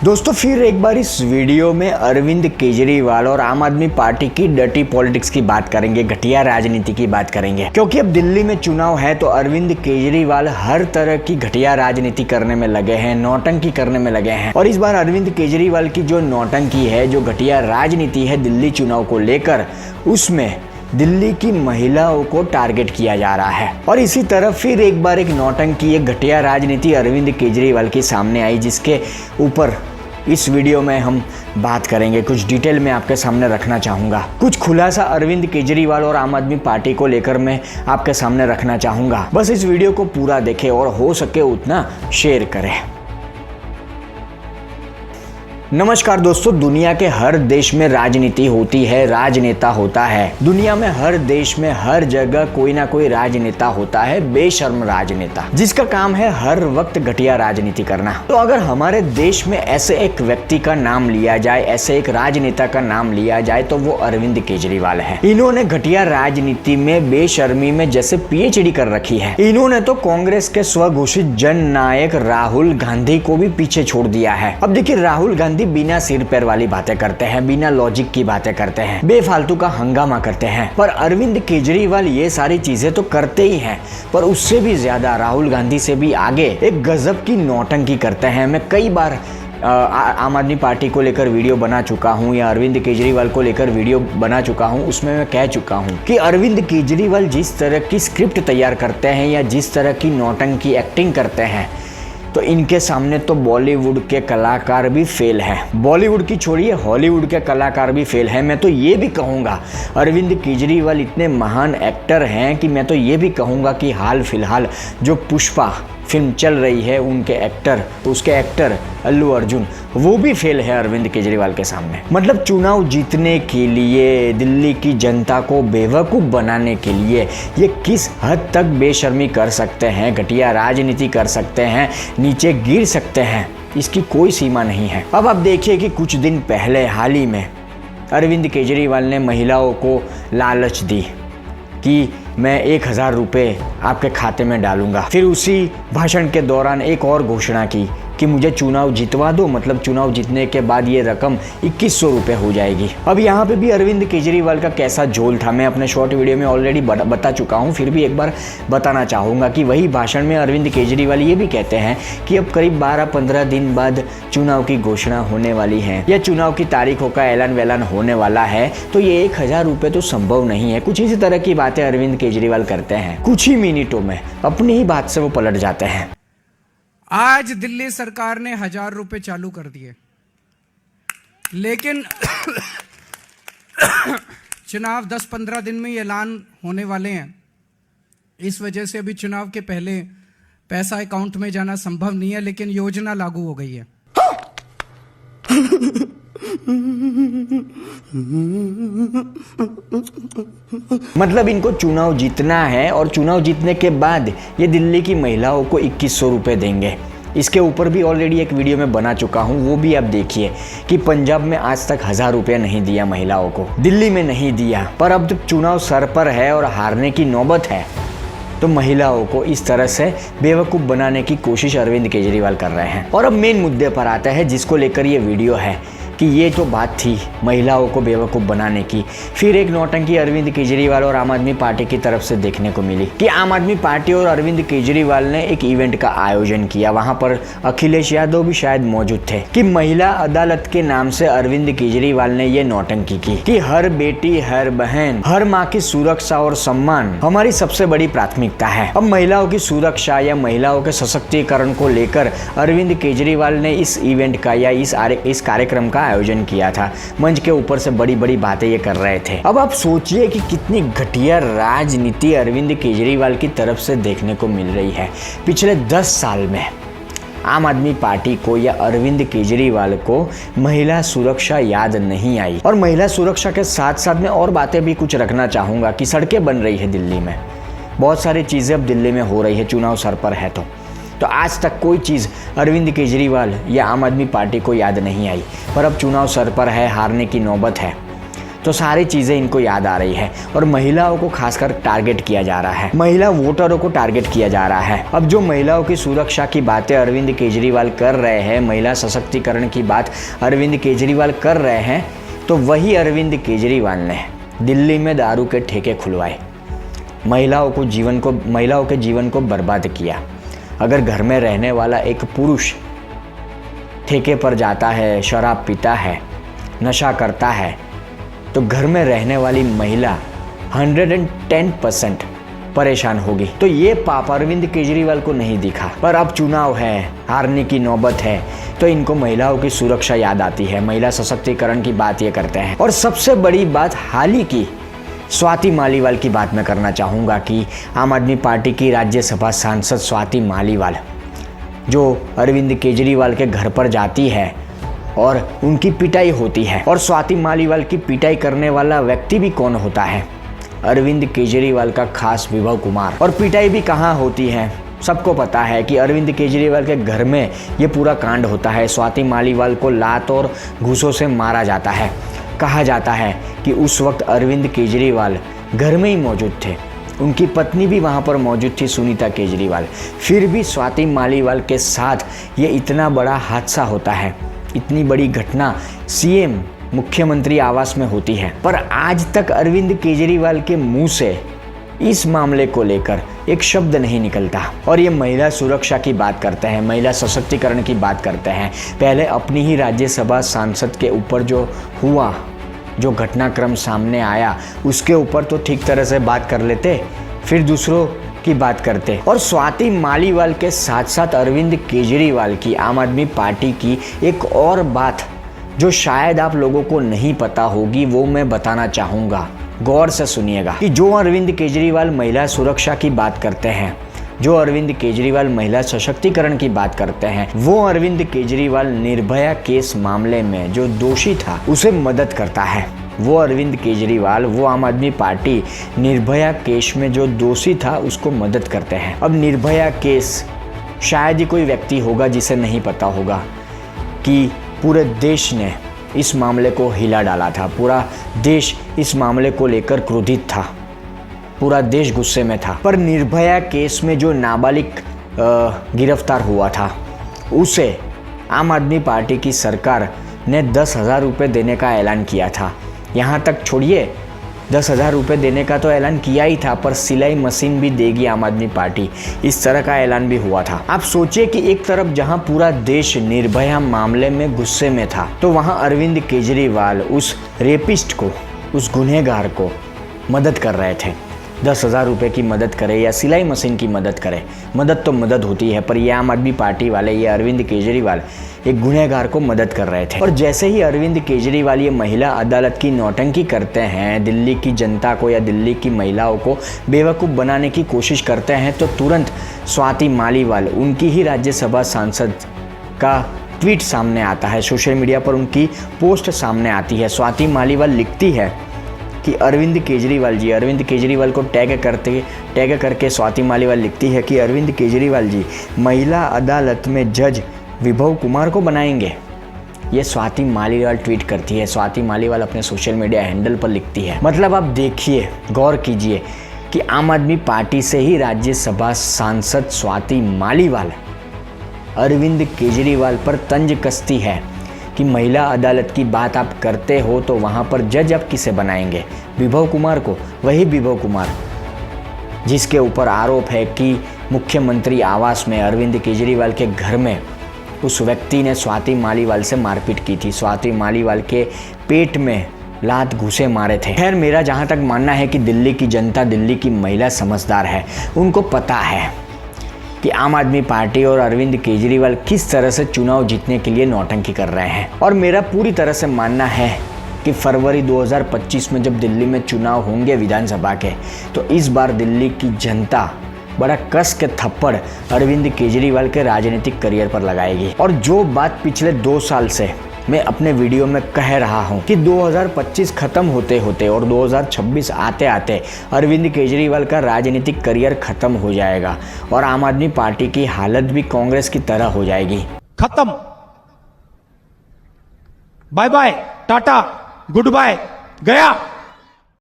दोस्तों फिर एक बार इस वीडियो में अरविंद केजरीवाल और आम आदमी पार्टी की डर्टी पॉलिटिक्स की बात करेंगे, घटिया राजनीति की बात करेंगे। क्योंकि अब दिल्ली में चुनाव है तो अरविंद केजरीवाल हर तरह की घटिया राजनीति करने में लगे हैं, नौटंकी करने में लगे हैं। और इस बार अरविंद केजरीवाल की जो नौटंकी है, जो घटिया राजनीति है दिल्ली चुनाव को लेकर, उसमें दिल्ली की महिलाओं को टारगेट किया जा रहा है। और इसी तरह फिर एक बार एक नौटंकी, एक घटिया राजनीति अरविंद केजरीवाल की सामने आई, जिसके ऊपर इस वीडियो में हम बात करेंगे। कुछ डिटेल में आपके सामने रखना चाहूँगा, कुछ खुलासा अरविंद केजरीवाल और आम आदमी पार्टी को लेकर मैं आपके सामने रखना चाहूँगा। बस इस वीडियो को पूरा देखें और हो सके उतना शेयर करें। नमस्कार दोस्तों, दुनिया के हर देश में राजनीति होती है, राजनेता होता है। दुनिया में हर देश में हर जगह कोई ना कोई राजनेता होता है, बेशर्म राजनेता, जिसका काम है हर वक्त घटिया राजनीति करना। तो अगर हमारे देश में ऐसे एक व्यक्ति का नाम लिया जाए, ऐसे एक राजनेता का नाम लिया जाए, तो वो अरविंद केजरीवाल है। इन्होंने घटिया राजनीति में, बेशर्मी में जैसे पीएचडी कर रखी है। इन्होंने तो कांग्रेस के स्वघोषित जन नायक राहुल गांधी को भी पीछे छोड़ दिया है। अब देखिए, राहुल गांधी बिना सिर पैर वाली बातें करते हैं, बिना लॉजिक की बातें करते हैं, बेफालतू का हंगामा करते हैं। पर अरविंद केजरीवाल ये सारी चीजें तो करते ही हैं, पर उससे भी ज्यादा, राहुल गांधी से भी आगे एक गजब की नौटंकी करते हैं। मैं कई बार आम आदमी पार्टी को लेकर वीडियो बना चुका हूं या अरविंद केजरीवाल को लेकर वीडियो बना चुका हूं, उसमें मैं कह चुका हूं कि अरविंद केजरीवाल जिस तरह की स्क्रिप्ट तैयार करते हैं या जिस तरह की नौटंकी एक्टिंग करते हैं, तो इनके सामने तो बॉलीवुड के कलाकार भी फेल हैं। बॉलीवुड की छोड़िए, हॉलीवुड के कलाकार भी फेल हैं। मैं तो ये भी कहूँगा अरविंद केजरीवाल इतने महान एक्टर हैं कि मैं तो ये भी कहूँगा कि हाल फिलहाल जो पुष्पा फिल्म चल रही है, उसके एक्टर अल्लू अर्जुन, वो भी फेल है अरविंद केजरीवाल के सामने। मतलब चुनाव जीतने के लिए, दिल्ली की जनता को बेवकूफ़ बनाने के लिए ये किस हद तक बेशर्मी कर सकते हैं, घटिया राजनीति कर सकते हैं, नीचे गिर सकते हैं, इसकी कोई सीमा नहीं है। अब आप देखिए कि कुछ दिन पहले हाल ही में अरविंद केजरीवाल ने महिलाओं को लालच दी कि मैं 1000 रुपये आपके खाते में डालूंगा। फिर उसी भाषण के दौरान एक और घोषणा की कि मुझे चुनाव जितवा दो, मतलब चुनाव जीतने के बाद ये रकम 2100 रुपये हो जाएगी। अब यहाँ पे भी अरविंद केजरीवाल का कैसा झोल था, मैं अपने शॉर्ट वीडियो में ऑलरेडी बता चुका हूँ, फिर भी एक बार बताना चाहूँगा कि वही भाषण में अरविंद केजरीवाल ये भी कहते हैं कि अब करीब 12-15 दिन बाद चुनाव की घोषणा होने वाली है या चुनाव की तारीखों का ऐलान होने वाला है, तो ये 1000 रुपये तो संभव नहीं है। कुछ इसी तरह की बातें अरविंद केजरीवाल करते हैं। कुछ ही मिनटों में अपनी ही बात से वो पलट जाते हैं। आज दिल्ली सरकार ने 1000 रुपए चालू कर दिए, लेकिन चुनाव 10-15 दिन में ऐलान होने वाले हैं। इस वजह से अभी चुनाव के पहले पैसा अकाउंट में जाना संभव नहीं है, लेकिन योजना लागू हो गई है। मतलब इनको चुनाव जीतना है और चुनाव जीतने के बाद ये दिल्ली की महिलाओं को 2100 रुपये देंगे। इसके ऊपर भी ऑलरेडी एक वीडियो में बना चुका हूँ, वो भी आप देखिए कि पंजाब में आज तक 1000 रुपये नहीं दिया महिलाओं को, दिल्ली में नहीं दिया। पर अब जब चुनाव सर पर है और हारने की नौबत है, तो महिलाओं को इस तरह से बेवकूफ़ बनाने की कोशिश अरविंद केजरीवाल कर रहे हैं। और अब मेन मुद्दे पर आता है जिसको लेकर ये वीडियो है कि ये तो बात थी महिलाओं को बेवकूफ़ बनाने की, फिर एक नौटंकी अरविंद केजरीवाल और आम आदमी पार्टी की तरफ से देखने को मिली कि आम आदमी पार्टी और अरविंद केजरीवाल ने एक इवेंट का आयोजन किया। वहां पर अखिलेश यादव भी शायद मौजूद थे कि महिला अदालत के नाम से अरविंद केजरीवाल ने ये नौटंकी की कि हर बेटी, हर बहन, हर माँ की सुरक्षा और सम्मान हमारी सबसे बड़ी प्राथमिकता है। अब महिलाओं की सुरक्षा या महिलाओं के सशक्तिकरण को लेकर अरविंद केजरीवाल ने इस इवेंट का या इस कार्यक्रम का आयोजन किया था। मंच के ऊपर से बड़ी बड़ी बातें ये कर रहे थे। अब आप सोचिए कि कितनी घटिया राजनीति अरविंद केजरीवाल की तरफ से देखने को मिल रही है। पिछले 10 साल में आम आदमी पार्टी को या अरविंद केजरीवाल को महिला सुरक्षा याद नहीं आई। और महिला सुरक्षा के साथ साथ में और बातें भी कुछ रखना चाहूँगा कि सड़कें बन रही है दिल्ली में, बहुत सारी चीज़ें अब दिल्ली में हो रही है, चुनाव सर पर है तो आज तक कोई चीज़ अरविंद केजरीवाल या आम आदमी पार्टी को याद नहीं आई। पर अब चुनाव सर पर है, हारने की नौबत है, तो सारी चीज़ें इनको याद आ रही है और महिलाओं को खासकर टारगेट किया जा रहा है, महिला वोटरों को टारगेट किया जा रहा है। अब जो महिलाओं की सुरक्षा की बातें अरविंद केजरीवाल कर रहे हैं, महिला सशक्तिकरण की बात अरविंद केजरीवाल कर रहे हैं, तो वही अरविंद केजरीवाल ने दिल्ली में दारू के ठेके खुलवाए, महिलाओं के जीवन को बर्बाद किया। अगर घर में रहने वाला एक पुरुष ठेके पर जाता है, शराब पीता है, नशा करता है, तो घर में रहने वाली महिला 110% परेशान होगी। तो ये पाप अरविंद केजरीवाल को नहीं दिखा, पर अब चुनाव है, हारने की नौबत है, तो इनको महिलाओं की सुरक्षा याद आती है, महिला सशक्तिकरण की बात ये करते हैं। और सबसे बड़ी बात हाल ही की स्वाति मालीवाल की बात मैं करना चाहूँगा कि आम आदमी पार्टी की राज्यसभा सांसद स्वाति मालीवाल जो अरविंद केजरीवाल के घर पर जाती है और उनकी पिटाई होती है। और स्वाति मालीवाल की पिटाई करने वाला व्यक्ति भी कौन होता है? अरविंद केजरीवाल का खास विभव कुमार। और पिटाई भी कहाँ होती है? सबको पता है कि अरविंद केजरीवाल के घर में ये पूरा कांड होता है। स्वाति मालीवाल को लात और घूसों से मारा जाता है। कहा जाता है कि उस वक्त अरविंद केजरीवाल घर में ही मौजूद थे, उनकी पत्नी भी वहाँ पर मौजूद थी, सुनीता केजरीवाल। फिर भी स्वाति मालीवाल के साथ ये इतना बड़ा हादसा होता है, इतनी बड़ी घटना सीएम मुख्यमंत्री आवास में होती है, पर आज तक अरविंद केजरीवाल के मुंह से इस मामले को लेकर एक शब्द नहीं निकलता। और ये महिला सुरक्षा की बात करते हैं, महिला सशक्तिकरण की बात करते हैं। पहले अपनी ही राज्यसभा सांसद के ऊपर जो घटनाक्रम सामने आया उसके ऊपर तो ठीक तरह से बात कर लेते, फिर दूसरों की बात करते। और स्वाति मालीवाल के साथ साथ अरविंद केजरीवाल की, आम आदमी पार्टी की एक और बात जो शायद आप लोगों को नहीं पता होगी, वो मैं बताना चाहूँगा, गौर से सुनिएगा। कि जो अरविंद केजरीवाल महिला सुरक्षा की बात करते हैं, जो अरविंद केजरीवाल महिला सशक्तिकरण की बात करते हैं, वो अरविंद केजरीवाल निर्भया केस मामले में जो दोषी था उसे मदद करता है। वो अरविंद केजरीवाल, वो आम आदमी पार्टी निर्भया केस में जो दोषी था उसको मदद करते हैं। अब निर्भया केस, शायद ही कोई व्यक्ति होगा जिसे नहीं पता होगा कि पूरे देश ने इस मामले को हिला डाला था, पूरा देश इस मामले को लेकर क्रोधित था, पूरा देश गुस्से में था। पर निर्भया केस में जो नाबालिग गिरफ्तार हुआ था उसे आम आदमी पार्टी की सरकार ने 10,000 रुपये देने का ऐलान किया था। यहाँ तक छोड़िए, 10,000 रुपये देने का तो ऐलान किया ही था, पर सिलाई मशीन भी देगी आम आदमी पार्टी, इस तरह का ऐलान भी हुआ था। आप सोचिए कि एक तरफ जहां पूरा देश निर्भया मामले में गुस्से में था, तो वहां अरविंद केजरीवाल उस रेपिस्ट को, उस गुनहगार को मदद कर रहे थे। 10,000 रुपये की मदद करे या सिलाई मशीन की मदद करे, मदद तो मदद होती है, पर ये आम आदमी पार्टी वाले, ये अरविंद केजरीवाल एक गुनहगार को मदद कर रहे थे। और जैसे ही अरविंद केजरीवाल ये महिला अदालत की नौटंकी करते हैं, दिल्ली की जनता को या दिल्ली की महिलाओं को बेवकूफ़ बनाने की कोशिश करते हैं, तो तुरंत स्वाति मालीवाल, उनकी ही राज्यसभा सांसद का ट्वीट सामने आता है, सोशल मीडिया पर उनकी पोस्ट सामने आती है। स्वाति मालीवाल लिखती है कि अरविंद केजरीवाल को टैग करके स्वाति मालीवाल लिखती है कि अरविंद केजरीवाल जी महिला अदालत में जज विभव कुमार को बनाएंगे। ये स्वाति मालीवाल ट्वीट करती है, स्वाति मालीवाल अपने सोशल मीडिया हैंडल पर लिखती है। मतलब आप देखिए, गौर कीजिए कि आम आदमी पार्टी से ही राज्यसभा सांसद स्वाति मालीवाल अरविंद केजरीवाल पर तंज कसती है कि महिला अदालत की बात आप करते हो तो वहाँ पर जज आप किसे बनाएंगे? विभव कुमार को। वही विभव कुमार जिसके ऊपर आरोप है कि मुख्यमंत्री आवास में अरविंद केजरीवाल के घर में उस व्यक्ति ने स्वाति मालीवाल से मारपीट की थी, स्वाति मालीवाल के पेट में लात घूसे मारे थे। खैर, मेरा जहाँ तक मानना है कि दिल्ली की जनता, दिल्ली की महिला समझदार है, उनको पता है कि आम आदमी पार्टी और अरविंद केजरीवाल किस तरह से चुनाव जीतने के लिए नौटंकी कर रहे हैं। और मेरा पूरी तरह से मानना है कि फरवरी 2025 में जब दिल्ली में चुनाव होंगे विधानसभा के, तो इस बार दिल्ली की जनता बड़ा कस के थप्पड़ अरविंद केजरीवाल के राजनीतिक करियर पर लगाएगी। और जो बात पिछले 2 साल से मैं अपने वीडियो में कह रहा हूं कि 2025 खत्म होते होते और 2026 आते आते अरविंद केजरीवाल का राजनीतिक करियर खत्म हो जाएगा और आम आदमी पार्टी की हालत भी कांग्रेस की तरह हो जाएगी। खत्म, bye bye, tata, good bye, गया